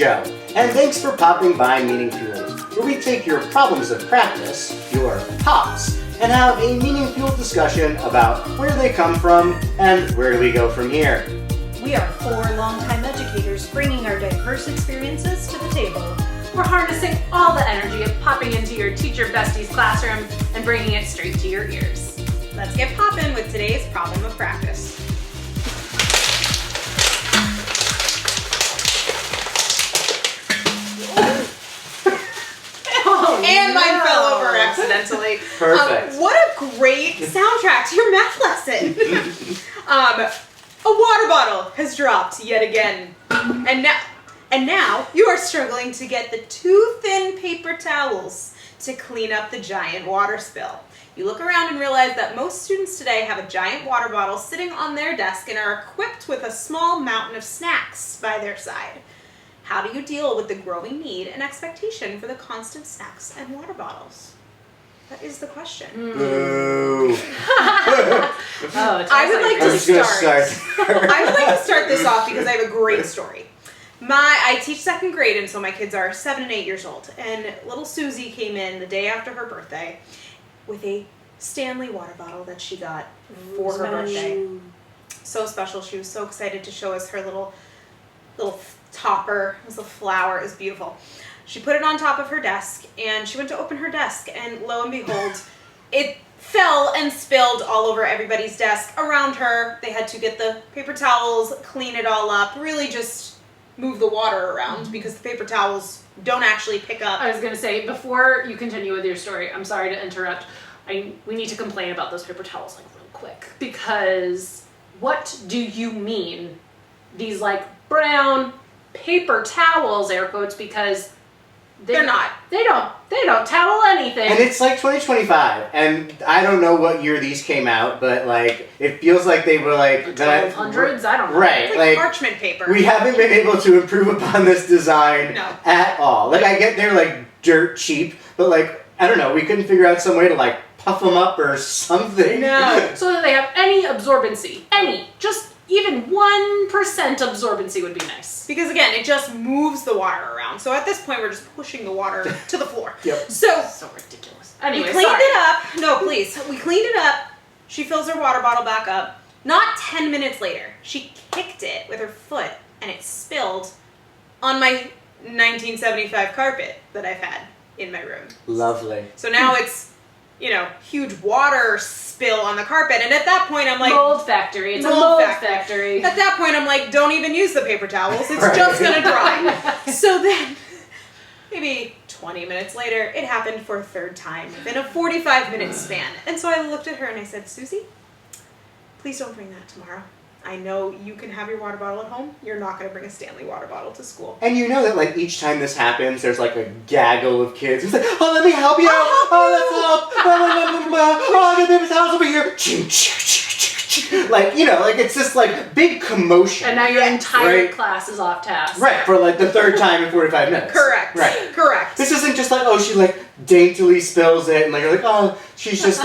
Joe, and thanks for popping by Meaningfueled, where we take your problems of practice, your POPs, and have a meaningful discussion about where they come from and where do we go from here. We are 4 longtime educators bringing our diverse experiences to the table. We're harnessing all the energy of popping into your teacher bestie's classroom and bringing it straight to your ears. Let's get poppin' with today's problem of practice. And mine fell over accidentally. Perfect. What a great soundtrack to your math lesson. A water bottle has dropped yet again. And now you are struggling to get the too thin paper towels to clean up the giant water spill. You look around and realize that most students today have a giant water bottle sitting on their desk and are equipped with a small mountain of snacks by their side. How do you deal with the growing need and expectation for the constant snacks and water bottles? That is the question. Boo. I would like to start this off because I have a great story. I teach 2nd grade, and so my kids are 7 and 8 years old. And little Susie came in the day after her birthday with a Stanley water bottle that she got for her birthday. So special. She was so excited to show us her little topper. It was a flower. It was beautiful. She put it on top of her desk, and she went to open her desk, and lo and behold, it fell and spilled all over everybody's desk around her. They had to get the paper towels, clean it all up, really just move the water around because the paper towels don't actually pick up. I was going to say, before you continue with your story, I'm sorry to interrupt. We need to complain about those paper towels real quick, because what do you mean these brown paper towels, air quotes, because they're not. They don't towel anything. And it's 2025, and I don't know what year these came out, but it feels like they were the 1200s. I don't know. Right, it's like parchment paper. We haven't been able to improve upon this design at all. I get they're dirt cheap, but I don't know. We couldn't figure out some way to puff them up or something. No, so that they have any absorbency, just even 1% absorbency would be nice. Because again, it just moves the water around. So at this point, we're just pushing the water to the floor. Yep. So ridiculous. Anyway, we cleaned it up. No, please. We cleaned it up. She fills her water bottle back up. Not 10 minutes later, she kicked it with her foot, and it spilled on my 1975 carpet that I've had in my room. Lovely. So now it's, huge water spill on the carpet. And at that point, I'm like... Mold factory. It's a mold factory. At that point, I'm like, don't even use the paper towels. It's just going to dry. So then, maybe 20 minutes later, it happened for a 3rd time within a 45-minute span. And so I looked at her and I said, Susie, please don't bring that tomorrow. I know you can have your water bottle at home. You're not going to bring a Stanley water bottle to school. And you know that each time this happens, there's a gaggle of kids who's oh, let me help you. Oh, let's help. Oh, I got paper towels over here. It's this big commotion. And now your entire class is off task. Right, for the 3rd time in 45 minutes. Correct. Right. Correct. This isn't just she daintily spills it and you're oh, she's just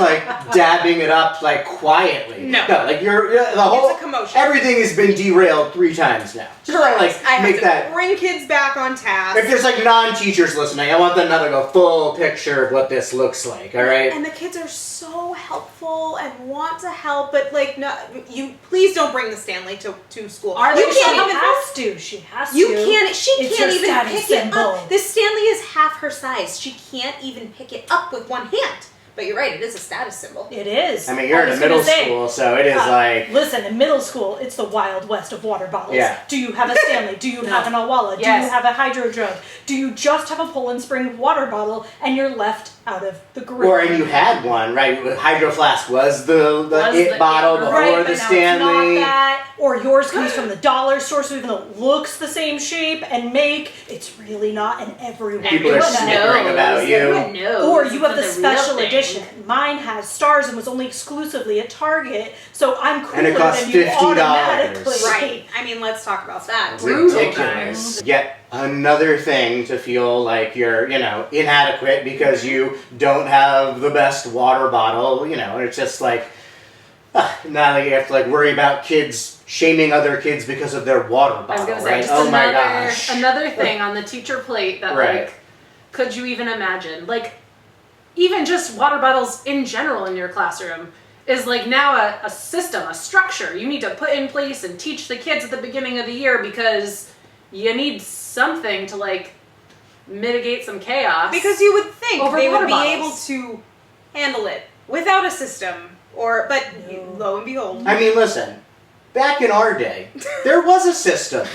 dabbing it up quietly. No. You're the whole it's a commotion. Everything has been derailed 3 times now. Just I make have to bring kids back on task. If there's non-teachers listening, I want them to have a full picture of what this looks like, all right? And the kids are so helpful and want to help, but please don't bring the Stanley to school. She has to. She can't even pick it symbol. up. This Stanley is half her size. She can't even pick it up with one hand. But you're right, it is a status symbol. It is. I mean, you're in middle school, so it is Listen, in middle school, it's the Wild West of water bottles. Yeah. Do you have a Stanley? Do you have an Awala? Yes. Do you have a Hydro Jug? Do you just have a Poland Spring water bottle and you're left out of the group? And you had one, right? Hydro Flask was the the bottle it, before right, the but now Stanley. It's not that. Or yours comes from the dollar store, so even though it looks the same shape and make, it's really not, and everyone People are snickering about you. Everyone knows. Or you have the real special thing. edition. Mine has stars and was only exclusively at Target, so I'm cooler And it costs than you $50. automatically. Right. I mean, let's talk about that. Ridiculous. Yet another thing to feel like you're, inadequate because you don't have the best water bottle, and it's just Now you have to like worry about kids shaming other kids because of their water bottle, I was gonna say, right? just Oh my another, gosh. another thing on the teacher plate that Right. like, could you even imagine? Like, even just water bottles in general in your classroom is like now a system, a structure you need to put in place and teach the kids at the beginning of the year because you need something to like mitigate some chaos. Because you would think Over they would water be bottles. able to handle it without a system, but lo and behold. I mean, listen. Back in our day, there was a system.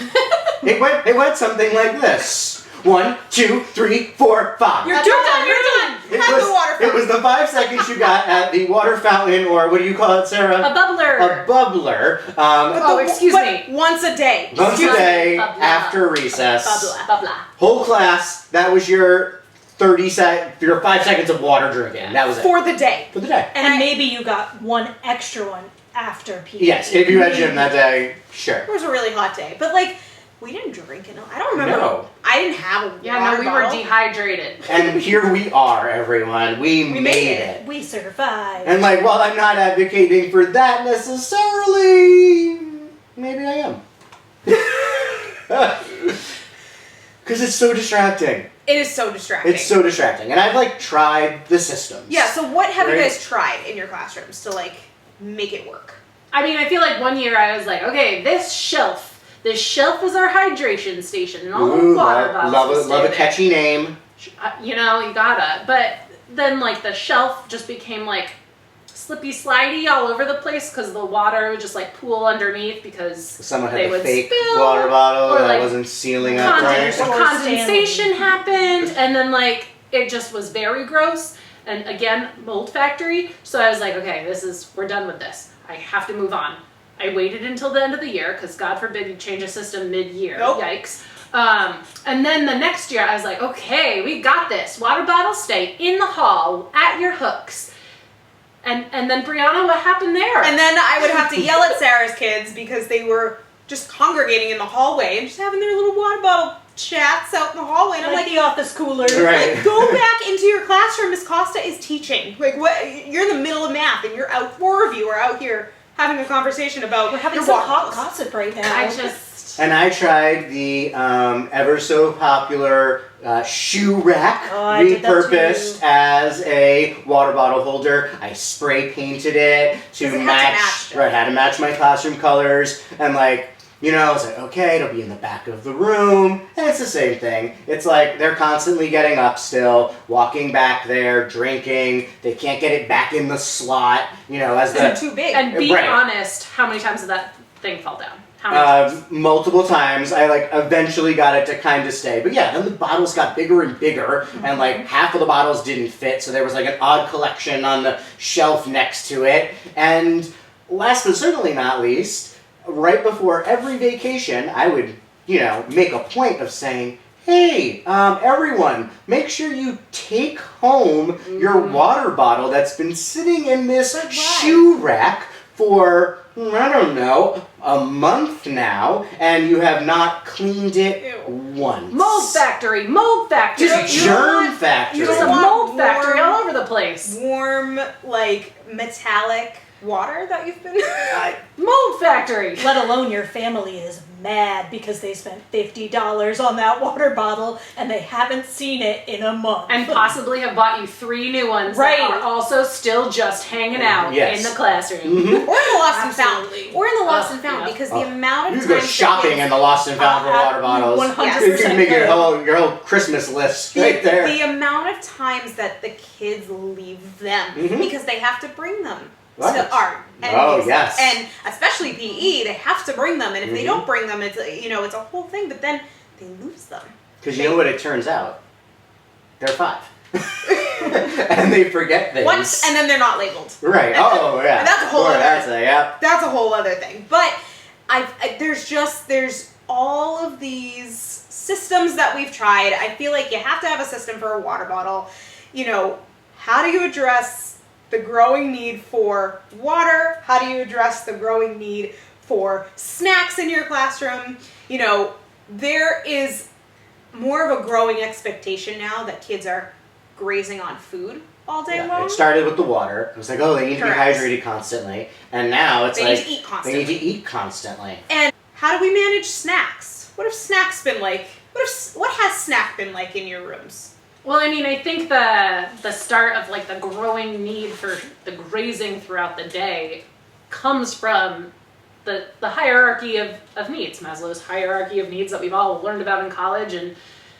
It went something like this. 1, 2, 3, 4, 5. You're done. Have the water fountain. It was the 5 seconds you got at the water fountain, or what do you call it, Sarah? a bubbler. A bubbler. Oh, excuse me. Once a day. Once a day Bubbler. after recess. Bubbler. Whole class. That was your your 5 seconds of water drinking. Yeah. That was it For the day. for the day. And maybe you got one extra one after PE. Yes, if you had gym that day, sure. It was a really hot day, but like we didn't drink enough. I don't remember. No. I didn't have a Yeah, water no, we were bottle. dehydrated. And here we are, everyone. We made made it. it. We survived. And like, while I'm not advocating for that necessarily, maybe I am. Because it's so distracting. It is so distracting. It's so distracting. And I've like tried the systems. Yeah, so what have you Right. guys tried in your classrooms to like make it work? I mean, I feel like one year I was like, okay, this shelf is our hydration station, and all Ooh, the water bottles will stay love a there. catchy name. You know, you gotta. But then, like, the shelf just became like slippy slidey all over the place because the water would just like pool underneath because Someone they had a would fake spill, water bottle or, that like, wasn't sealing up right. Or condensation happened, and then like it just was very gross. And again, mold factory. So I was like, okay, we're done with this. I have to move on. I waited until the end of the year because God forbid you change a system mid-year. Nope. Yikes. And then the next year I was like, okay, we got this. Water bottles stay in the hall at your hooks. And then Brianna, what happened there? And then I would have to yell at Sarah's kids because they were just congregating in the hallway and just having their little water bottle chats out in the hallway. And I'm like like, the office cooler. Right. like, go back into your classroom. Miss Costa is teaching. Like, what? You're in the middle of math, and you're out. 4 of you are out here having a conversation about We're having your some water hot bottles. gossip right now. I just... And I tried the ever so popular shoe rack, Oh, I did that repurposed too. as a water bottle holder. I spray painted it to 'Cause it had to match, match. right? Had to match my classroom colors, and like. You know, it's like, okay, it'll be in the back of the room, and it's the same thing. It's like they're constantly getting up still, walking back there, drinking. They can't get it back in the slot, you know, as They're the too big. And be Right. honest, how many times did that thing fall down? How many times? multiple times. I like eventually got it to kind of stay, but yeah, then the bottles got bigger and bigger, and like half of the bottles didn't fit, so there was like an odd collection on the shelf next to it. And last but certainly not least, right before every vacation, I would, you know, make a point of saying, hey, everyone, make sure you take home your water bottle that's been sitting in this But why? shoe rack for, I don't know, a month now, and you have not cleaned it Ew. once. Mold factory, mold factory. Just You don't germ want- factory. you There's don't a want mold factory warm- all over the place. Warm, like, metallic water that you've been... Mold factory. Let alone your family is mad because they spent $50 on that water bottle and they haven't seen it in a month. And possibly have bought you 3 new ones Right. that are also still just hanging out Yes. in the classroom. Mhm. Or in the Lost and Found. Absolutely. Or in the Lost Oh, and Found, yeah. because Oh. the amount You of could times go that shopping kids- in the Lost and Found for water bottles. 100% You can make your could. whole Christmas list right there. The amount of times that the kids leave them Mhm. because they have to bring them Right. to art and Oh, music. yes. And especially PE, they have to bring them, and if they Mhm. don't bring them, it's it's a whole thing. But then they lose them. Because you know what it turns out? They're 5. And they forget things. Once, and then they're not labeled. Right. Oh, yeah. And that's a whole Boy, other- that's a, yeah. That's a whole other thing. But there's all of these systems that we've tried. I feel like you have to have a system for a water bottle. You know, how do you address the growing need for water? How do you address the growing need for snacks in your classroom? You know, there is more of a growing expectation now that kids are grazing on food all day Yeah, long. it started with the water. It was like, oh, they need to be Correct. hydrated constantly. And now it's They like need to eat they constantly. need to eat constantly. And how do we manage snacks? What have snacks been like? What has snack been like in your rooms? Well, I mean, I think the start of like the growing need for the grazing throughout the day comes from the hierarchy of needs, Maslow's hierarchy of needs that we've all learned about in college, and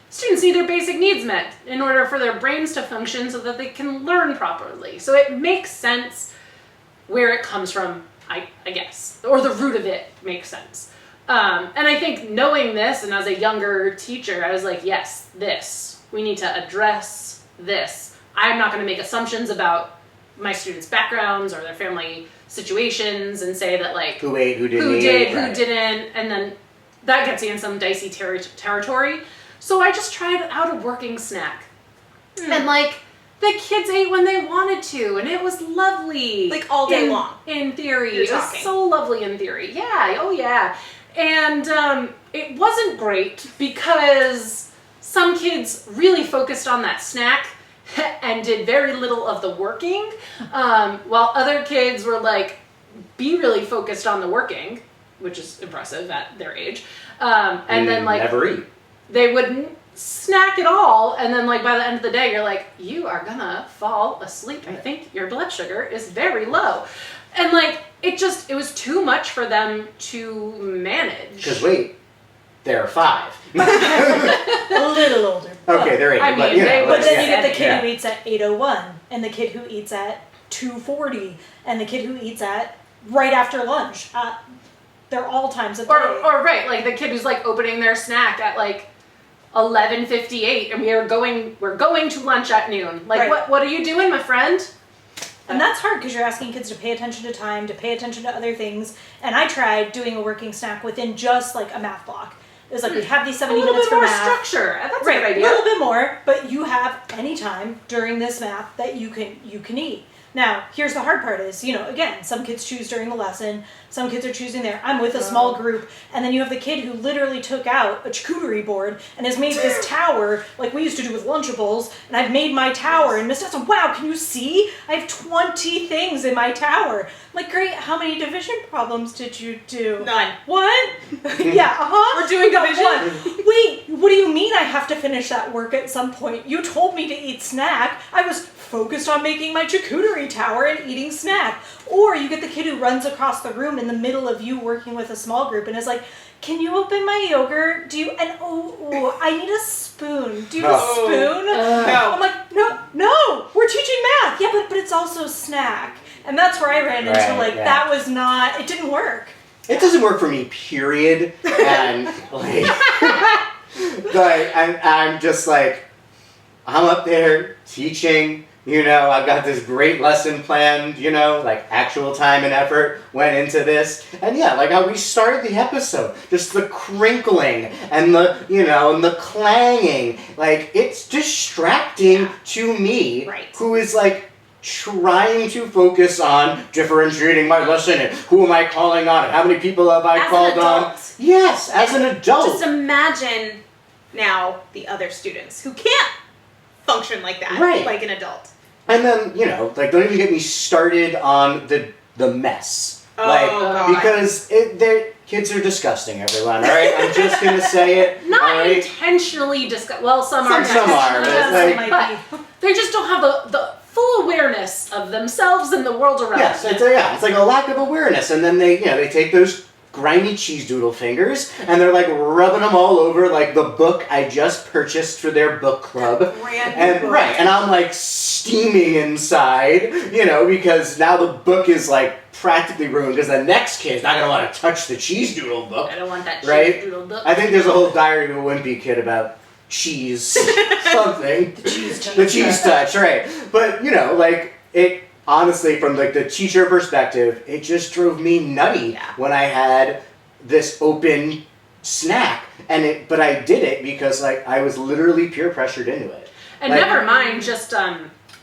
students need their basic needs met in order for their brains to function so that they can learn properly. So it makes sense where it comes from, I guess, or the root of it makes sense. And I think knowing this, and as a younger teacher, I was like, yes, we need to address this. I'm not going to make assumptions about my students' backgrounds or their family situations and say that like Who ate, who didn't who eat. did, Right. who didn't, and then that gets you in some dicey territory. So I just tried out a working snack. And like the kids ate when they wanted to, and it was lovely. Like all day long. In theory. You're it was talking. so lovely in theory. Yeah, oh yeah. And it wasn't great because some kids really focused on that snack and did very little of the working, while other kids were like, be really focused on the working, which is impressive at their age. And then like never eat. they wouldn't snack at all, and then like by the end of the day you're like, you are gonna fall asleep. I think your blood sugar is very low. And like it was too much for them to manage. Because wait, they're 5. A little older. Okay, they're 8. I but mean, you know, they But like, then yeah. you get the kid Yeah. who eats at 8:01, and the kid who eats at 2:40, and the kid who eats at right after lunch. They're all times of day. Or right, like the kid who's like opening their snack at like 11:58, and we're going to lunch at noon. Like, Right. what are you doing, my friend? And that's hard because you're asking kids to pay attention to time, to pay attention to other things. And I tried doing a working snack within just like a math block. It was like we have these A 70 little minutes bit for more math. structure. That's Right, a good a idea. little bit more, but you have any time during this math that you can eat. Now, here's the hard part is, again, some kids choose during the lesson, some kids are choosing there. I'm with a small group, and then you have the kid who literally took out a charcuterie board and has made this tower, like we used to do with Lunchables, and I've made my tower, and Miss Dawson, wow, can you see? I have 20 things in my tower. I'm like, great, how many division problems did you do? None. What? Yeah, We're doing division? One. Wait, what do you mean I have to finish that work at some point? You told me to eat snack. I was focused on making my charcuterie tower and eating snack. Or you get the kid who runs across the room in the middle of you working with a small group and is like, can you open my yogurt? Do you, and oh, I need a spoon. Do you have a Oh. spoon? No. I'm like, no, we're teaching math. Yeah, but it's also snack. And that's where I ran into Right, like, yeah. that was not, it didn't work. It doesn't work for me, period. And like, I'm just like, I'm up there teaching. I've got this great lesson planned. Like actual time and effort went into this, and yeah, like how we started the episode, just the crinkling and the and the clanging. Like it's distracting to me, Right. who is like trying to focus on differentiating my lesson and who am I calling on and how many people have I As an called on. adult. Yes, as an adult. Just imagine now the other students who can't function like that, Right. like an adult. And then, like don't even get me started on the mess. Oh, like God. because their kids are disgusting, everyone, alright? I'm just gonna say it. Not alright? intentionally well, some are. Some are, but intentionally, like- but they just don't have the full awareness of themselves and the world around Yes, them. it's like a lack of awareness, and then they take those grimy cheese doodle fingers and they're like rubbing them all over like the book I just purchased for their book club. Brand new And book. right, and I'm like steaming inside, because now the book is like practically ruined because the next kid's not gonna want to touch the cheese doodle book. I don't want that Right? cheese doodle book. I think there's a whole Diary of a Wimpy kid about cheese something. The cheese touch. The cheese touch, right. But, like, it, honestly, from, like, the teacher perspective, it just drove me nutty Yeah. when I had this open snack. But I did it because, like, I was literally peer pressured into it. And Like- never mind just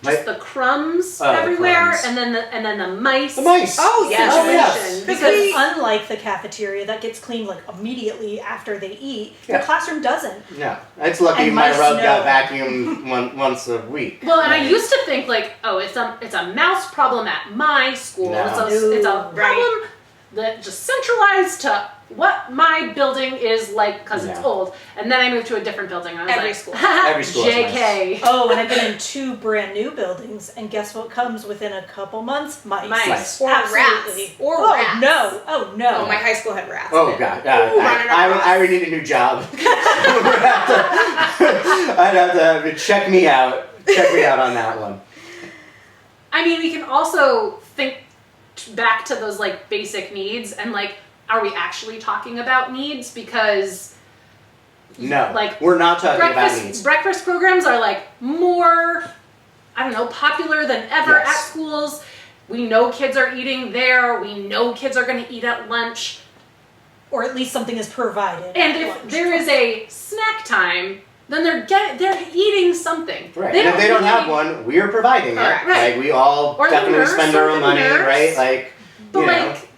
just the crumbs everywhere, crumbs. and then the mice. The mice. Oh, yes. Oh, yes. Because unlike the cafeteria that gets cleaned like immediately after they eat, the classroom doesn't. No, it's lucky And my mice rug got know. vacuumed once a week. Well, and I used to think like, oh, it's a mouse problem at my school. No. It's a problem that just centralized to what my building is like because it's old. And then I moved to a different building. And I was Every like, school. Every school is JK. Oh, and I've been in 2 brand new buildings, and guess what comes within a couple months? Mice. Mice. Or Absolutely. rats. Or oh, rats. No. Oh, no. Oh, my high school had rats. Oh in it. god, running I would need a new job. I'd have to check me out. Check me out on that one. I mean, we can also think back to those like basic needs and like, are we actually talking about needs? Because No, like we're not talking about needs. breakfast programs are like more, I don't know, popular than ever Yes. at schools. We know kids are eating there. We know kids are going to eat at lunch. Or at least something is provided. And at if lunch. there is a snack time, then they're eating something. Right. And if they don't have really- one, we are providing it. Correct. Right. Like we all Or the definitely nurse, spend or our own the money, nurse. right? Like But you know. like,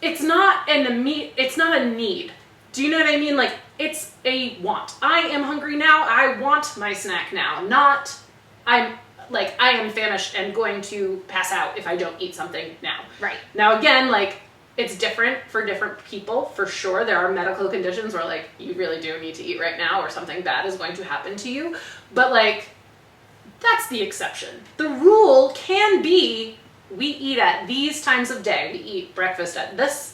it's not it's not a need. Do you know what I mean? Like, it's a want. I am hungry now. I want my snack now. Not, I am famished and going to pass out if I don't eat something now. Right. Now, again, like, it's different for different people, for sure. There are medical conditions where, like, you really do need to eat right now or something bad is going to happen to you. But, like, that's the exception. The rule can be we eat at these times of day. We eat breakfast at this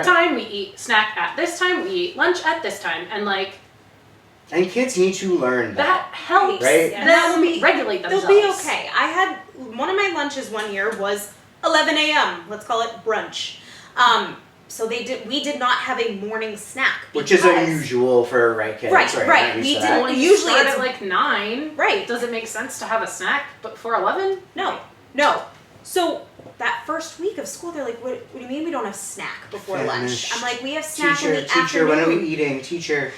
time, we eat snack at this time, we eat lunch at this time. And, like, And kids need to learn that helps Right. them They'll be- regulate themselves. They'll be okay. I had one of my lunches one year was 11 a.m. Let's call it brunch. So we did not have a morning snack, which is because- unusual for kids. Right. Not used We to didn't- that. When you Usually start it's- at like 9, Right. does it make sense to have a snack before 11? No. So that first week of school, they're like, "What do you mean we don't have snack before lunch?" I'm like, "We have snack in the Teacher, afternoon. when are we eating? Teacher.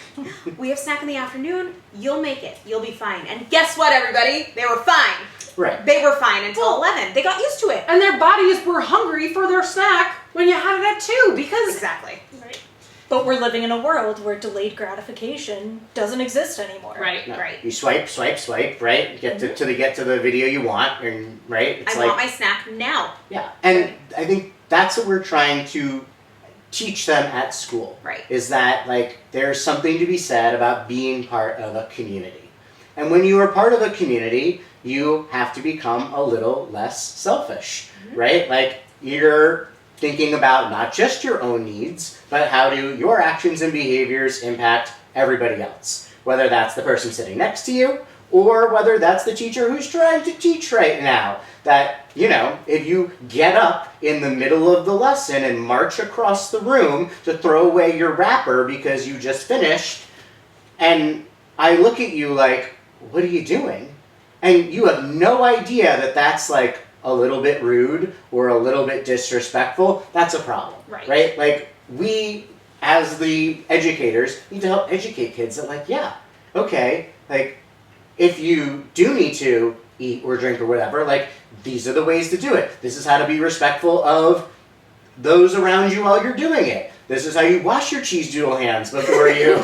We have snack in the afternoon. You'll make it. You'll be fine." And guess what, everybody? They were fine. Right. They were fine until 11. They got used to it. And their bodies were hungry for their snack when you had it at 2 because Exactly. But we're living in a world where delayed gratification doesn't exist anymore. right. No. Right. You swipe, right? Get to the video you want, and right. It's I like want my snack now. yeah, and I think that's what we're trying to teach them at school. Right. Is that like there's something to be said about being part of a community, and when you are part of a community, you have to become a little less selfish, right? Like you're thinking about not just your own needs, but how do your actions and behaviors impact everybody else? Whether that's the person sitting next to you, or whether that's the teacher who's trying to teach right now. That, you know, if you get up in the middle of the lesson and march across the room to throw away your wrapper because you just finished, and I look at you like, what are you doing? And you have no idea that that's like a little bit rude or a little bit disrespectful, that's a problem. Right. Like, we, as the educators, need to help educate kids that, like, yeah, okay, like, if you do need to eat or drink or whatever, like, these are the ways to do it. This is how to be respectful of those around you while you're doing it. This is how you wash your cheese doodle hands before you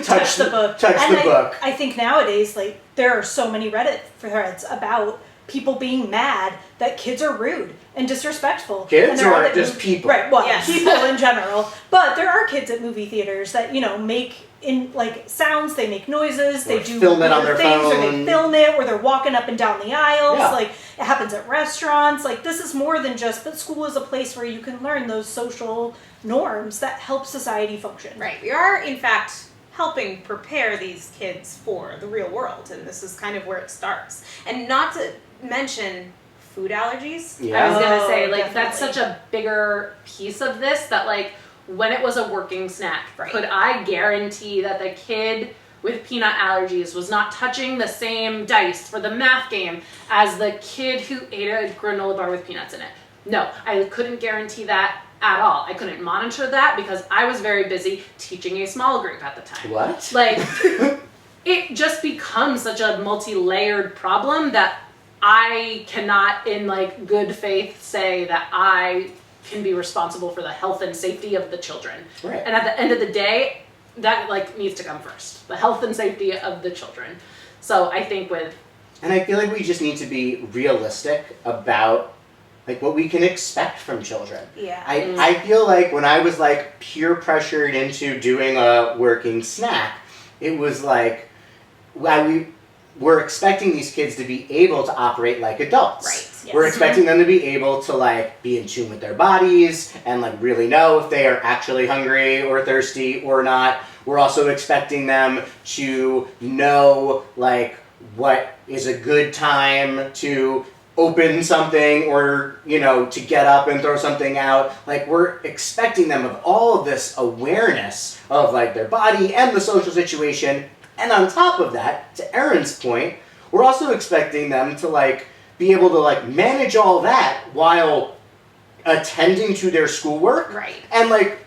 touch the book. I think nowadays, like, there are so many Reddit threads about people being mad that kids are rude and disrespectful. Kids and there or are just people? Right, well, Yes. people in general. But there are kids at movie theaters that, you know, make in like sounds, they make noises, they Or do film it on weird their things, or phone. they film it, or they're walking up and down the aisles. Yeah. Like, it happens at restaurants. Like, this is more than just, but school is a place where you can learn those social norms that help society function. Right. We are, in fact, helping prepare these kids for the real world, and this is kind of where it starts. And not to mention food allergies. Yeah. I was gonna Oh, say, like, that's definitely. such a bigger piece of this that, like, when it was a working snack, Right. could I guarantee that the kid with peanut allergies was not touching the same dice for the math game as the kid who ate a granola bar with peanuts in it? No, I couldn't guarantee that at all. I couldn't monitor that because I was very busy teaching a small group at the time. What? Like, it just becomes such a multi-layered problem that I cannot in like good faith say that I can be responsible for the health and safety of the children. Right. And at the end of the day, that like needs to come first. The health and safety of the children. So I think And I feel like we just need to be realistic about like what we can expect from children. Yeah. I feel like when I was like peer pressured into doing a working snack, it was like we were expecting these kids to be able to operate like adults. Right. Yes. We're expecting them to be able to like be in tune with their bodies and like really know if they are actually hungry or thirsty or not. We're also expecting them to know like what is a good time to open something or, you know, to get up and throw something out. Like we're expecting them of all of this awareness of like their body and the social situation. And on top of that, to Erin's point, we're also expecting them to like be able to like manage all that while attending to their schoolwork. Right. And like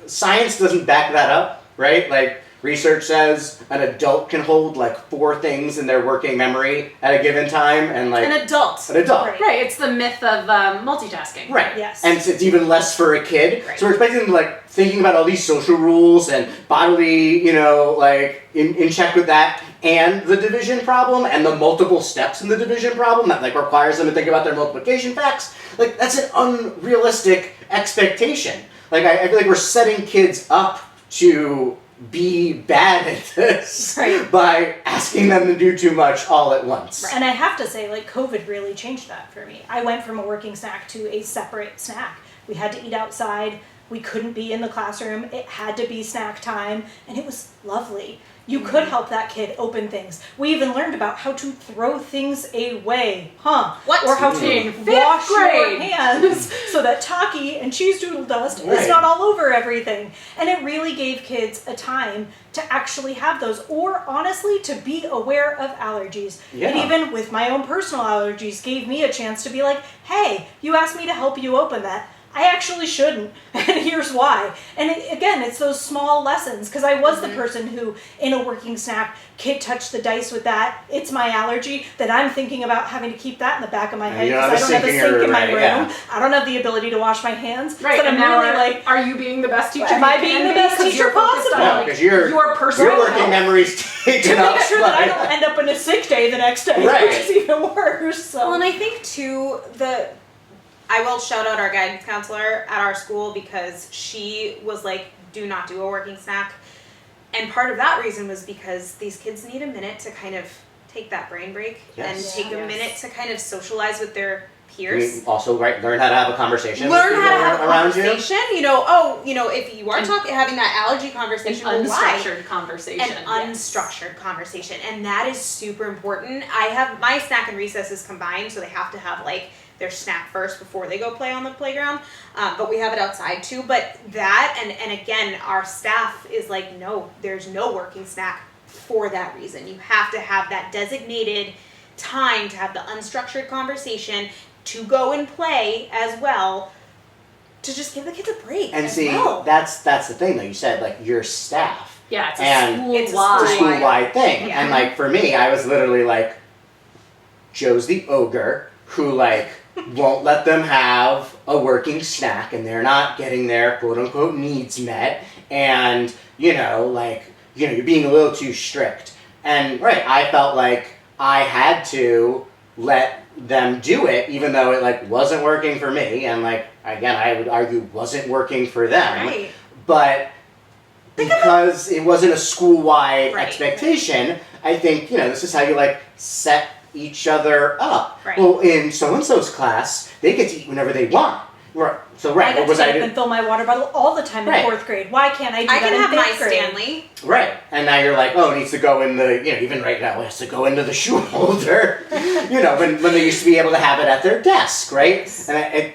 science doesn't back that up, right? Like research says an adult can hold like 4 things in their working memory at a given time, and like an adult. An adult. Right. Right, it's the myth of multitasking. Right. Yes. And it's even less for a kid. Right. So we're expecting them to like thinking about all these social rules and bodily, you know, like in check with that, and the division problem and the multiple steps in the division problem that like requires them to think about their multiplication facts. Like that's an unrealistic expectation. Like I feel like we're setting kids up to be bad at this Right. by asking them to do too much all at once. And I have to say, like, COVID really changed that for me. I went from a working snack to a separate snack. We had to eat outside. We couldn't be in the classroom. It had to be snack time, and it was lovely. You could help that kid open things. We even learned about how to throw things away, What? Or how to In fifth wash your grade. hands so that Taki and cheese doodle dust Right. is not all over everything. And it really gave kids a time to actually have those, or honestly, to be aware of allergies. Yeah. And even with my own personal allergies, gave me a chance to be like, hey, you asked me to help you open that. I actually shouldn't, and here's why. And again, it's those small lessons, because I was the person who, in a working snack, kid touched the dice with that, it's my allergy, that I'm thinking about having to keep that in the back of my head, you don't because I have don't a have a sink in sink your in my room, room, yeah. I don't have the ability to wash my hands, Right, but I'm and now really like, are you being the best teacher? Am I being the best teacher possible? No, because your personal working health. memory's taken to up. make sure that I by- don't end up in a sick day the next day, Right. which is even worse. So. Well, and I think too, I will shout out our guidance counselor at our school, because she was like, do not do a working snack. And part of that reason was because these kids need a minute to kind of take that brain break Yes. and take a Yes. minute to kind of socialize with their peers. You also learn how to have a conversation. Learn with how to people have a around conversation. If you are And- having that allergy conversation, An well, why? unstructured conversation. An unstructured conversation, and that is super important. I have my snack and recess is combined, so they have to have like their snack first before they go play on the playground, but we have it outside too. But that, and again, our staff is like, no, there's no working snack for that reason. You have to have that designated time to have the unstructured conversation, to go and play as well, to just give the kids a break. And as see, well. that's the thing though. You said like your staff. Yeah, it's And a it's a school-wide. It's a school-wide thing. Yeah. And like for me, I was literally like, Joe's the ogre who like won't let them have a working snack, and they're not getting their quote unquote needs met, and you're being a little too strict. And right, I felt like I had to let them do it, even though it like wasn't working for me, and like again I would argue wasn't working for them. Right. But because it wasn't a school-wide Right. expectation, I think, this is how you like set each other up. Right. Well, in so-and-so's class, they get to eat whenever they want. Right. So, right, I get what was to I get up doing? and fill my water bottle all the time in Right. 4th grade. Why can't I do I that can in have my 5th grade? Stanley. Right. And now you're like, oh, it needs to go in the, even right now, it has to go into the shoe holder. When they used to be able to have it at their desk, right? And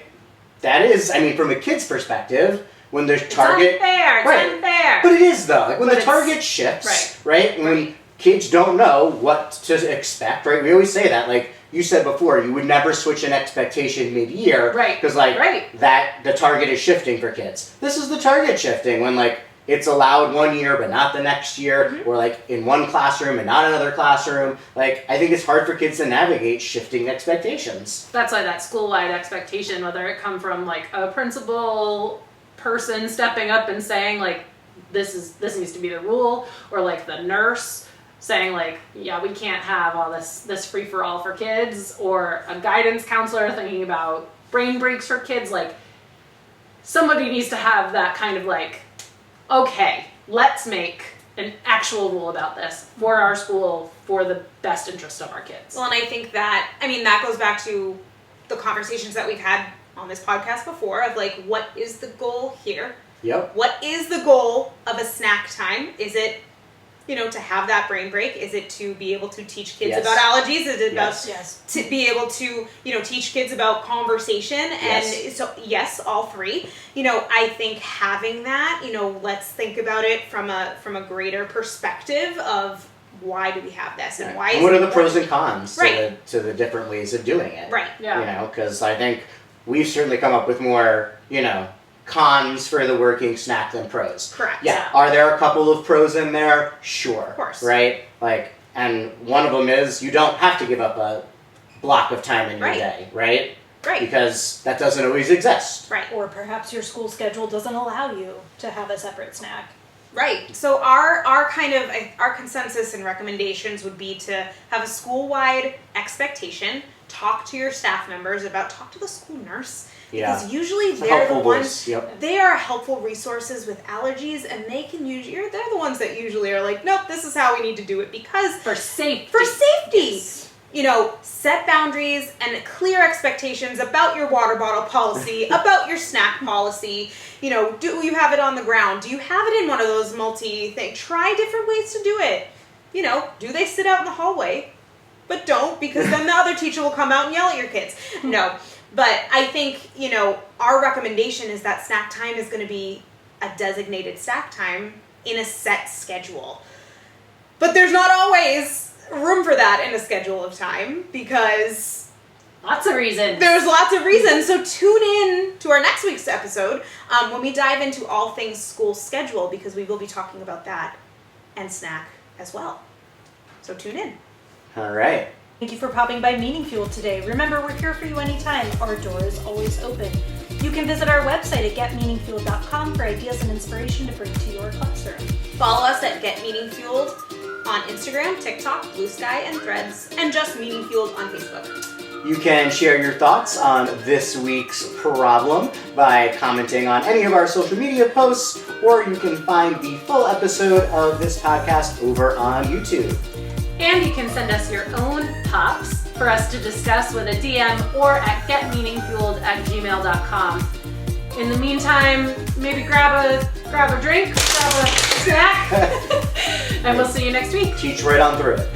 that is, from a kid's perspective, when the target... It's unfair. It's Right. unfair. But it is though. Like when But the it's- target shifts, right? When kids don't know what to expect, right? We always say that. Like you said before, you would never switch an expectation mid-year, Right. Because like Right. that the target is shifting for kids. This is the target shifting when like it's allowed one year but not the next year, or like in one classroom and not another classroom. Like, I think it's hard for kids to navigate shifting expectations. That's why that school-wide expectation, whether it come from like a principal person stepping up and saying like, this needs to be the rule, or like the nurse saying like, yeah, we can't have all this free-for-all for kids, or a guidance counselor thinking about brain breaks for kids. Like, somebody needs to have that kind of like, okay, let's make an actual rule about this for our school for the best interest of our kids. Well, and I think that, that goes back to the conversations that we've had on this podcast before of like, what is the goal here? Yep. What is the goal of a snack time? Is it, to have that brain break? Is it to be able to teach kids about allergies? Is it about to be able to, teach kids about conversation? And so, yes, all three. I think having that, let's think about it from a greater perspective of why do we have this and why and what are the pros and cons right. to the different ways of doing it? Right. Yeah. Because I think we've certainly come up with more, cons for the working snack than pros. Correct. Yeah. Are there a couple of pros in there? Sure. Of course. Right? Like, and one of them is you don't have to give up a block of time in your day, right? Right. Because that doesn't always exist. Right. Or perhaps your school schedule doesn't allow you to have a separate snack. Right. So our consensus and recommendations would be to have a school-wide expectation, talk to your staff members talk to the school nurse. Because usually they're the ones, they are helpful resources with allergies, and they're the ones that usually are like, nope, this is how we need to do it because For safety. Yes. Set boundaries and clear expectations about your water bottle policy, about your snack policy. Do you have it on the ground? Do you have it in one of those multi-things? Try different ways to do it. Do they sit out in the hallway? But don't, because then the other teacher will come out and yell at your kids. No. But I think, our recommendation is that snack time is going to be a designated snack time in a set schedule. But there's not always room for that in a schedule of time because Lots of reasons. there's lots of reasons. So tune in to our next week's episode when we dive into all things school schedule, because we will be talking about that and snack as well. So tune in. All right. Thank you for popping by Meaningfueled today. Remember, we're here for you anytime. Our door is always open. You can visit our website at getmeaningfueled.com for ideas and inspiration to bring to your classroom. Follow us at Get Meaningfueled on Instagram, TikTok, Blue Sky, and Threads, and just Meaningfueled on Facebook. You can share your thoughts on this week's problem by commenting on any of our social media posts, or you can find the full episode of this podcast over on YouTube. And you can send us your own pops for us to discuss with a DM or at getmeaningfueled@gmail.com. In the meantime, maybe grab a drink, grab a snack, and we'll see you next week. Teach right on through it.